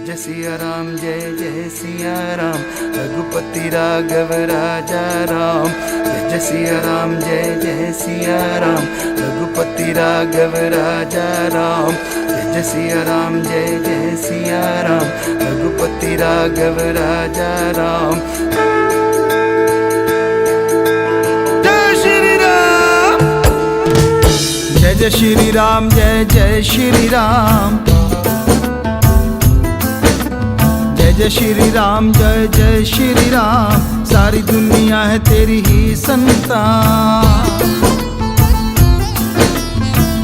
जय सिया राम, जय जय सिया राम, रघुपति राघव राजा राम। जय सिया राम, जय जय सिया राम, रघुपति राघव राजा राम। जय सिया राम, जय जय सिया राम, रघुपति राघव राजा राम। जय श्री राम, जय जय श्री राम, जय जय श्री राम, जय श्री राम, जय जय श्री राम। सारी दुनिया है तेरी ही संतान।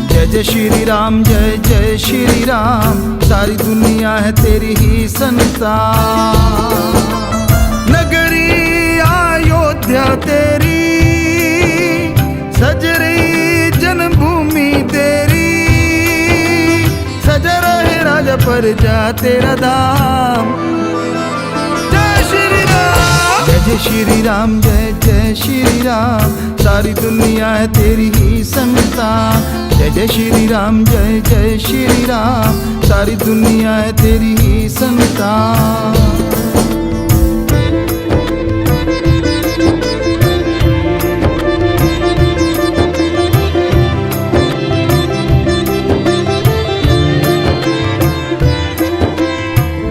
जय जय श्री राम, जय जय श्री राम। सारी दुनिया है तेरी ही संतान। नगरी अयोध्या तेरी, सज रही जन्मभूमि तेरी, सजा रहे राजा प्रजा तेरा धाम। जय श्री राम, जय जय श्री राम। सारी दुनिया है तेरी ही संतान। जय जय श्री राम, जय जय श्री राम। सारी दुनिया है तेरी ही संतान।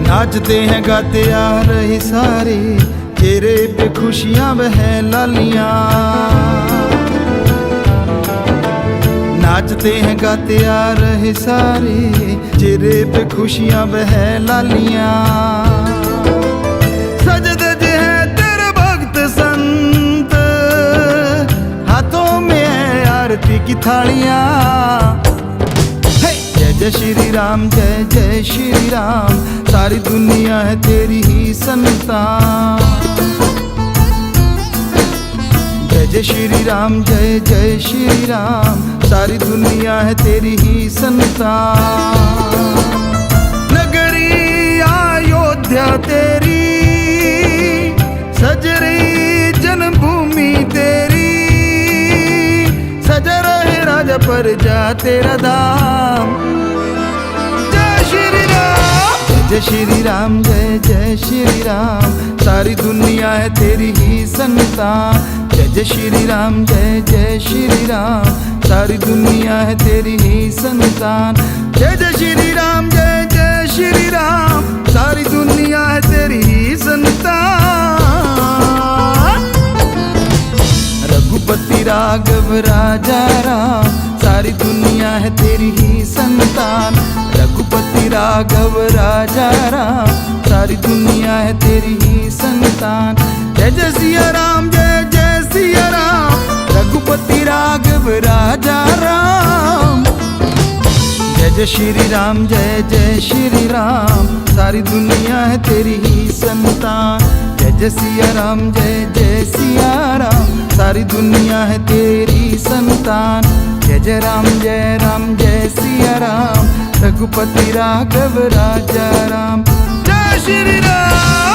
नाचते हैं गाते आ रहे सारे, चेहरे पे खुशियां वह लालियां। नाचते हैं गाते आ रहे सारे, चेहरे पे खुशियां वह लालियां। सज धजे हैं तेरे भक्त संत, हाथों में है आरती की थालियां। जय जय श्री राम, जय जय श्री राम। सारी दुनिया है तेरी ही संतान। जय जय श्री राम, जय जय श्री राम। सारी दुनिया है तेरी ही संतान। नगरी अयोध्या तेरी, सज रही जन्मभूमि तेरी, सजा रहे राजा प्रजा तेरा धाम। जय श्री राम, जय जय श्री राम। सारी दुनिया है तेरी ही संतान। जय जय श्री राम, जय जय श्री राम। सारी दुनिया है तेरी ही संतान। जय जय श्री राम, जय जय श्री राम। सारी दुनिया है तेरी ही संतान। रघुपति राघव राजा राम। सारी दुनिया है तेरी ही संतान। रघुपति राघव राजा राम। सारी दुनिया है तेरी ही संतान। जय जय सिया राम, जय जय सिया राम। रघुपति राघव राजा राम। जय जय श्री राम, जय जय श्री राम। सारी दुनिया है तेरी ही संतान। जय जय सिया राम, जय जय सिया राम। सारी दुनिया है तेरी संतान। जय जय राम, जय राम, जय सिया राम। रघुपति राघव राजा राम। जय श्री राम।